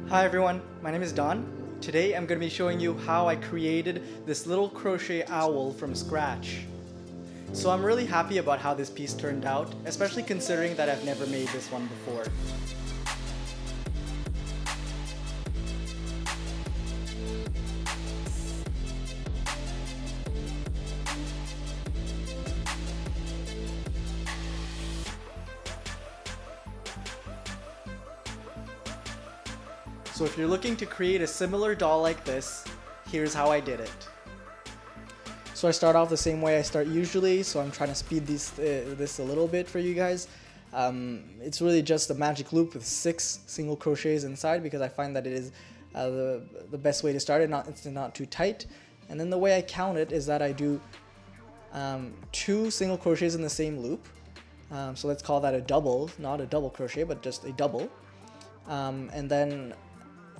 Hi everyone, my name is Don. Today I'm going to be showing you how I created this little crochet owl from scratch. So I'm really happy about how this piece turned out, especially considering that I've never made this one before. So if you're looking to create a similar doll like this, here's how I did it. So I start off the same way I start usually, so I'm trying to speed this a little bit for you guys. It's really just a magic loop with 6 single crochets inside because I find that it is the best way to start it, it's not too tight. And then the way I count it is that I do 2 single crochets in the same loop. So let's call that a double, not a double crochet, but just a double. And then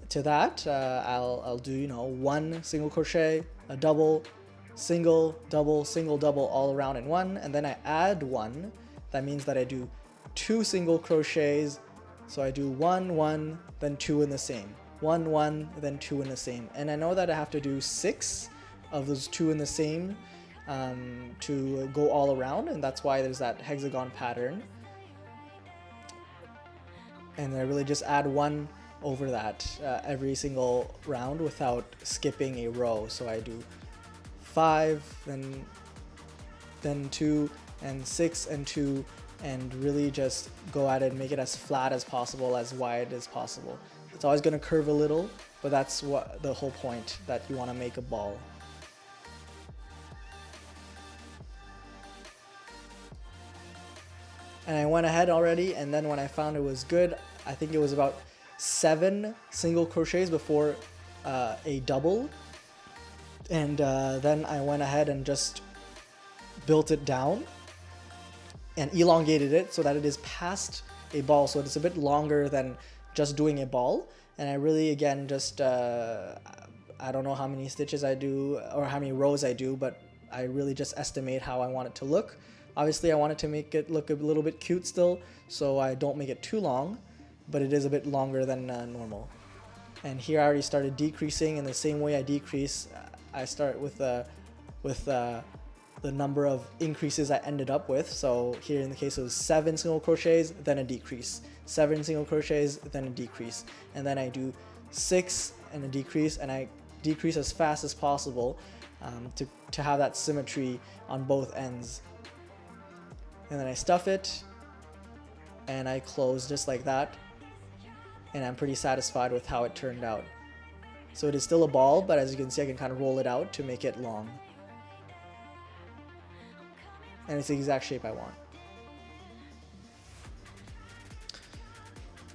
to that, I'll do 1 single crochet, a double, single, double, single, double all around in one, and then I add 1. That means that I do 2 single crochets. So I do 1, 1, then 2 in the same, 1, 1, then 2 in the same, and I know that I have to do 6 of those 2 in the same to go all around, and that's why there's that hexagon pattern. And I really just add 1 over that every single round without skipping a row. So I do 5, then 2, and 6 and 2, and really just go at it and make it as flat as possible, as wide as possible. It's always going to curve a little, but that's what the whole point, that you want to make a ball. And I went ahead already, and then when I found it was good, I think it was about 7 single crochets before a double, and then I went ahead and just built it down and elongated it so that it is past a ball, so it's a bit longer than just doing a ball. And I really, again, just I don't know how many stitches I do or how many rows I do, but I really just estimate how I want it to look. Obviously I wanted to make it look a little bit cute still, so I don't make it too long, but it is a bit longer than normal. And here I already started decreasing, in the same way I decrease, I start with the number of increases I ended up with. So here in the case it was 7 single crochets, then a decrease, 7 single crochets, then a decrease, and then I do 6 and a decrease, and I decrease as fast as possible to have that symmetry on both ends. And then I stuff it and I close just like that, and I'm pretty satisfied with how it turned out. So it is still a ball, but as you can see I can kind of roll it out to make it long, and it's the exact shape I want.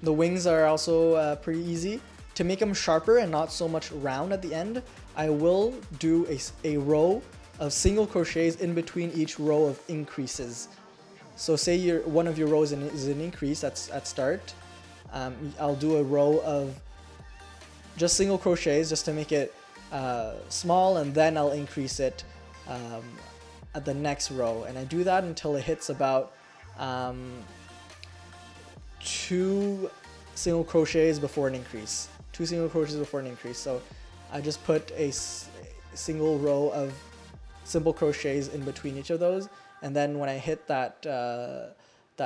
The wings are also pretty easy. To make them sharper and not so much round at the end, I will do a row of single crochets in between each row of increases. So say one of your rows is an increase at start, I'll do a row of just single crochets just to make it small, and then I'll increase it at the next row, and I do that until it hits about 2 single crochets before an increase. 2 single crochets before an increase. So I just put a single row of simple crochets in between each of those, and then when I hit that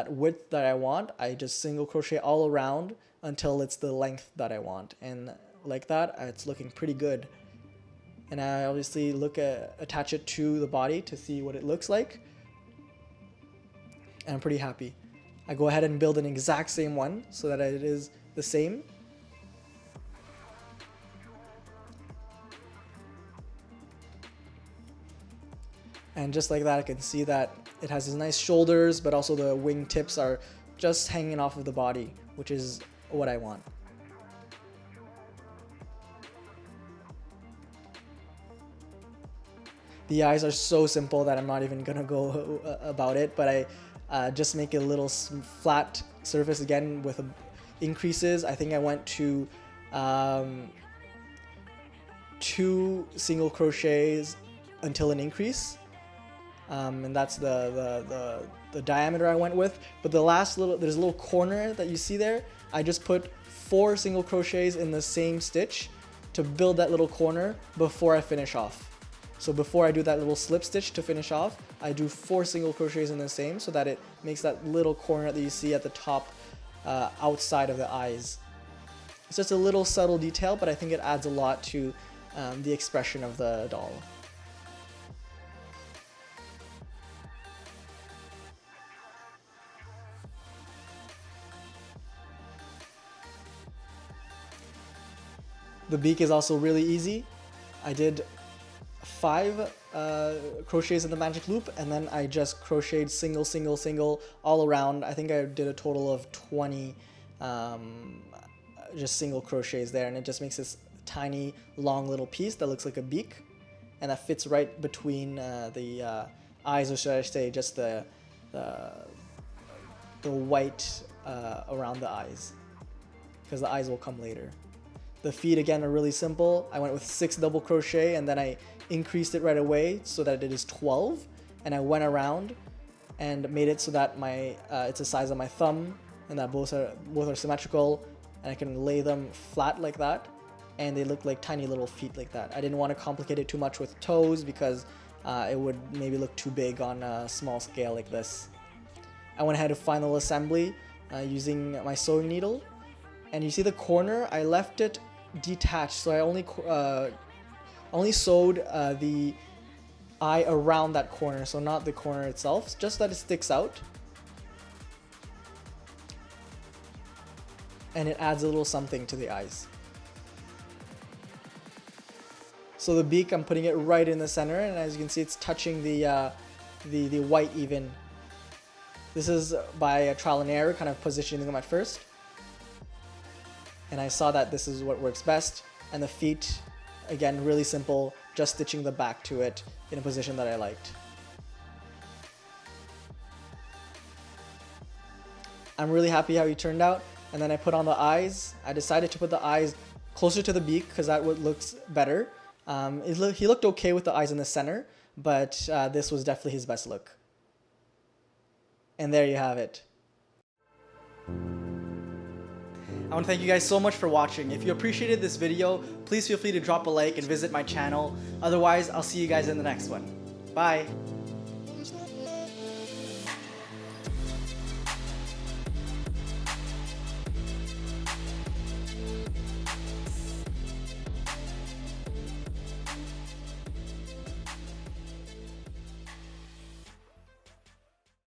width that I want, I just single crochet all around until it's the length that I want, and like that it's looking pretty good. And I obviously attach it to the body to see what it looks like, and I'm pretty happy. I go ahead and build an exact same one so that it is the same. And just like that, I can see that it has these nice shoulders, but also the wing tips are just hanging off of the body, which is what I want. The eyes are so simple that I'm not even gonna go about it, but I just make a little flat surface again with increases. I think I went to 2 single crochets until an increase. And that's the diameter I went with. But the last there's a little corner that you see there. I just put 4 single crochets in the same stitch to build that little corner before I finish off. So before I do that little slip stitch to finish off, I do 4 single crochets in the same so that it makes that little corner that you see at the top outside of the eyes. It's just a little subtle detail, but I think it adds a lot to the expression of the doll. The beak is also really easy. I did 5 crochets in the magic loop, and then I just crocheted single, single, single all around. I think I did a total of 20 just single crochets there, and it just makes this tiny, long little piece that looks like a beak, and that fits right between the eyes, or should I say, just the white around the eyes, because the eyes will come later. The feet again are really simple. I went with 6 double crochet, and then I increased it right away so that it is 12, and I went around and made it so that my it's the size of my thumb, and that both are symmetrical, and I can lay them flat like that, and they look like tiny little feet like that. I didn't want to complicate it too much with toes because it would maybe look too big on a small scale like this. I went ahead to final assembly using my sewing needle, and you see the corner, I left it detached, so I only sewed the eye around that corner, so not the corner itself, just that it sticks out, and it adds a little something to the eyes. So the beak, I'm putting it right in the center, and as you can see, it's touching the white even. This is by trial and error, kind of positioning them at first. And I saw that this is what works best. And the feet, again, really simple, just stitching the back to it in a position that I liked. I'm really happy how he turned out. And then I put on the eyes. I decided to put the eyes closer to the beak because that looks better. He looked okay with the eyes in the center, but this was definitely his best look. And there you have it. I want to thank you guys so much for watching. If you appreciated this video, please feel free to drop a like and visit my channel. Otherwise, I'll see you guys in the next one. Bye!